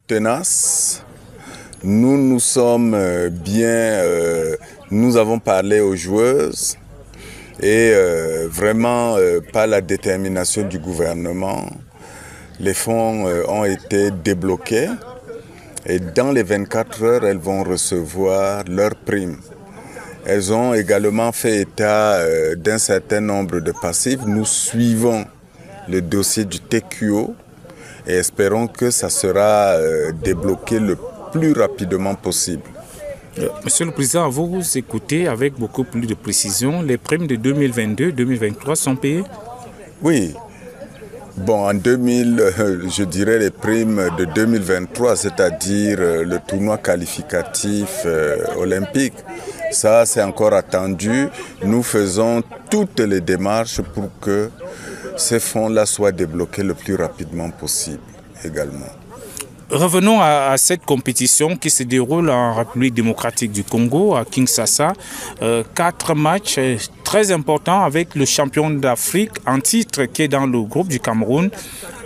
Tenace. Nous sommes bien, nous avons parlé aux joueuses et vraiment par la détermination du gouvernement, les fonds ont été débloqués et dans les 24 heures, elles vont recevoir leurs primes. Elles ont également fait état d'un certain nombre de passifs. Nous suivons le dossier du TQO et espérons que ça sera débloqué le plus rapidement possible. Monsieur le Président, vous écoutez avec beaucoup plus de précision. Les primes de 2022-2023 sont payées? Oui. Bon, en 2000, je dirais les primes de 2023, c'est-à-dire le tournoi qualificatif olympique. Ça, c'est encore attendu. Nous faisons toutes les démarches pour que ces fonds-là soient débloqués le plus rapidement possible également. Revenons à cette compétition qui se déroule en République démocratique du Congo, à Kinshasa. 4 matchs très importants avec le champion d'Afrique en titre qui est dans le groupe du Cameroun.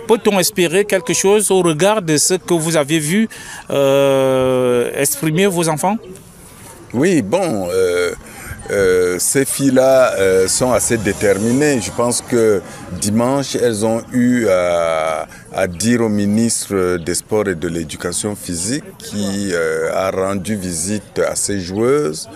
Peut-on espérer quelque chose au regard de ce que vous avez vu exprimer vos enfants? Oui, bon, ces filles-là sont assez déterminées. Je pense que dimanche, elles ont eu à dire au ministre des Sports et de l'Éducation physique qui a rendu visite à ces joueuses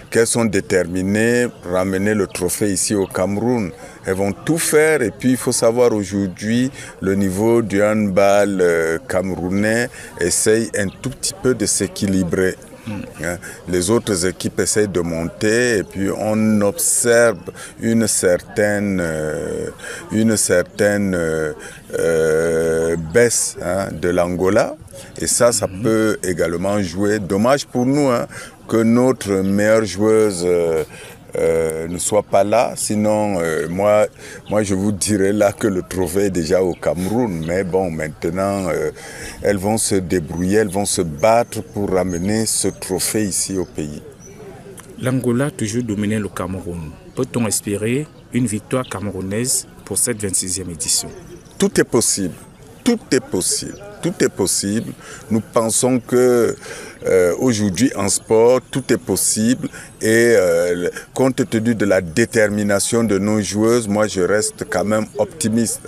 qu'elles sont déterminées pour ramener le trophée ici au Cameroun. Elles vont tout faire et puis il faut savoir aujourd'hui le niveau du handball camerounais essaye un tout petit peu de s'équilibrer. Les autres équipes essayent de monter et puis on observe une certaine baisse de l'Angola et ça peut également jouer. Dommage pour nous que notre meilleure joueuse ne soit pas là, sinon moi je vous dirais là que le trophée est déjà au Cameroun, mais bon maintenant elles vont se débrouiller, elles vont se battre pour ramener ce trophée ici au pays. L'Angola a toujours dominé le Cameroun. Peut-on espérer une victoire camerounaise pour cette 26e édition? Tout est possible, tout est possible. Tout est possible. Nous pensons que aujourd'hui en sport, tout est possible et compte tenu de la détermination de nos joueuses, moi je reste quand même optimiste.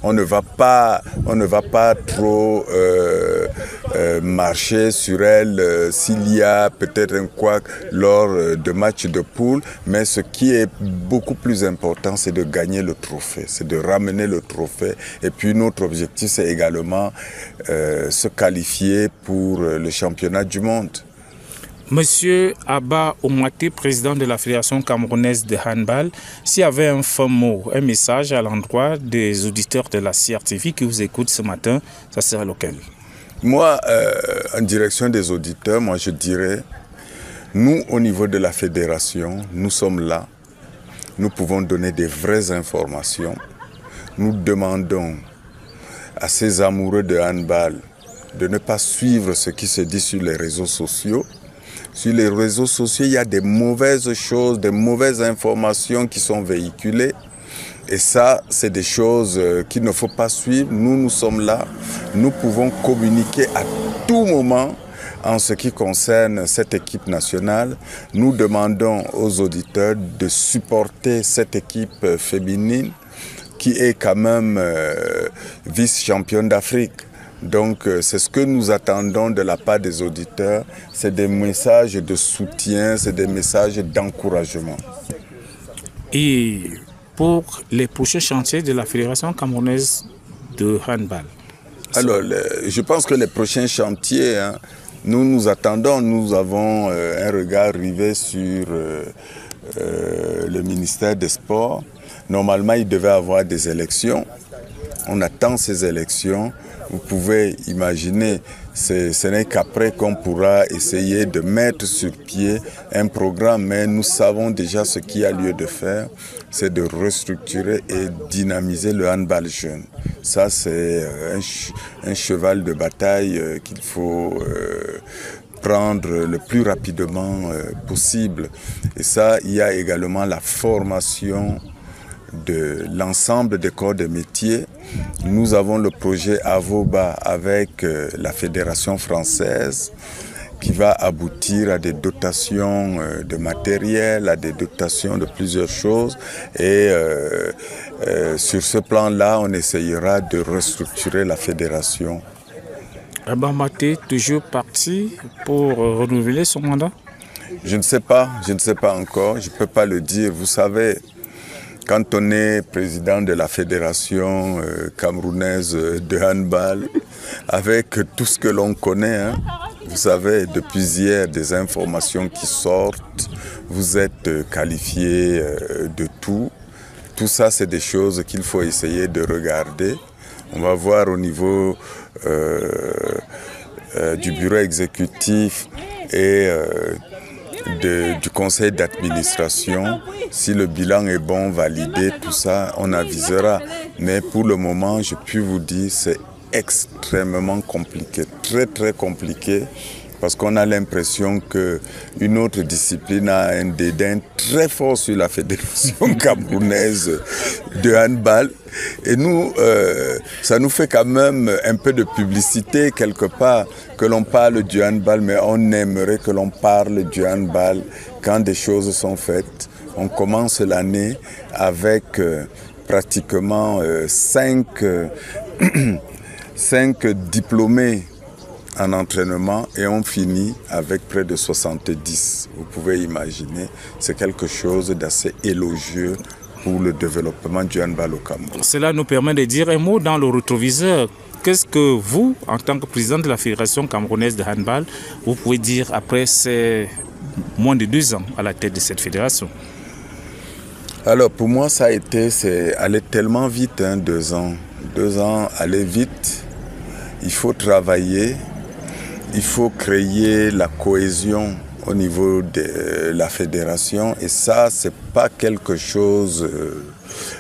On ne va pas trop marcher sur elles s'il y a peut-être un couac lors de matchs de poule, mais ce qui est beaucoup plus important, c'est de gagner le trophée, c'est de ramener le trophée et puis notre objectif c'est également se qualifier pour le championnat du monde. Monsieur Abba Oumaté, président de la Fédération camerounaise de handball, s'il y avait un fin mot, un message à l'endroit des auditeurs de la CRTV qui vous écoutent ce matin, ça serait lequel? Moi, en direction des auditeurs, moi je dirais, nous au niveau de la fédération, nous sommes là, nous pouvons donner des vraies informations, nous demandons à ces amoureux de handball de ne pas suivre ce qui se dit sur les réseaux sociaux. Sur les réseaux sociaux, il y a des mauvaises choses, des mauvaises informations qui sont véhiculées. Et ça, c'est des choses qu'il ne faut pas suivre. Nous sommes là. Nous pouvons communiquer à tout moment en ce qui concerne cette équipe nationale. Nous demandons aux auditeurs de supporter cette équipe féminine qui est quand même vice-championne d'Afrique. Donc c'est ce que nous attendons de la part des auditeurs, c'est des messages de soutien, c'est des messages d'encouragement. Et pour les prochains chantiers de la Fédération camerounaise de handball? Alors, je pense que les prochains chantiers, nous attendons, nous avons un regard rivé sur le ministère des Sports. Normalement, il devait y avoir des élections. On attend ces élections. Vous pouvez imaginer, ce n'est qu'après qu'on pourra essayer de mettre sur pied un programme. Mais nous savons déjà ce qu'il y a lieu de faire, c'est de restructurer et dynamiser le handball jeune. Ça, c'est un cheval de bataille qu'il faut prendre le plus rapidement possible. Et ça, il y a également la formation de l'ensemble des corps de métier. Nous avons le projet Avoba avec la Fédération française qui va aboutir à des dotations de matériel, à des dotations de plusieurs choses. Et sur ce plan-là, on essayera de restructurer la fédération. Abba Maté, toujours parti pour renouveler son mandat? Je ne sais pas encore, je ne peux pas le dire. Vous savez, quand on est président de la fédération camerounaise de handball, avec tout ce que l'on connaît, hein, vous savez, depuis hier, des informations qui sortent, vous êtes qualifié de tout. Tout ça, c'est des choses qu'il faut essayer de regarder. On va voir au niveau du bureau exécutif et du conseil d'administration. Si le bilan est bon, validé, tout ça, on avisera. Mais pour le moment, je puis vous dire, c'est extrêmement compliqué, très très compliqué, parce qu'on a l'impression qu'une autre discipline a un dédain très fort sur la fédération camerounaise de handball. Et nous, ça nous fait quand même un peu de publicité quelque part que l'on parle du handball, mais on aimerait que l'on parle du handball quand des choses sont faites. On commence l'année avec pratiquement 5 diplômés en entraînement et on finit avec près de 70. Vous pouvez imaginer, c'est quelque chose d'assez élogieux pour le développement du handball au Cameroun. Cela nous permet de dire un mot dans le rétroviseur. Qu'est-ce que vous, en tant que président de la Fédération camerounaise de handball, vous pouvez dire après ces moins de 2 ans à la tête de cette fédération? Alors pour moi, ça a été, c'est aller tellement vite, 2 ans. 2 ans, aller vite. Il faut travailler, il faut créer la cohésion au niveau de la fédération et ça, c'est pas quelque chose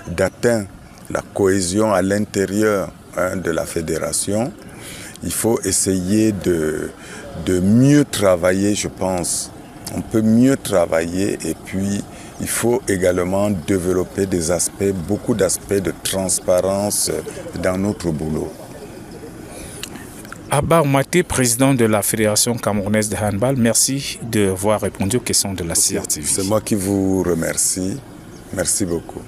d'atteint. La cohésion à l'intérieur de la fédération, il faut essayer de mieux travailler, je pense. On peut mieux travailler et puis il faut également développer des aspects, beaucoup d'aspects de transparence dans notre boulot. Abba Maté, président de la Fédération camerounaise de handball, merci d'avoir répondu aux questions de la CRTV. C'est moi qui vous remercie. Merci beaucoup.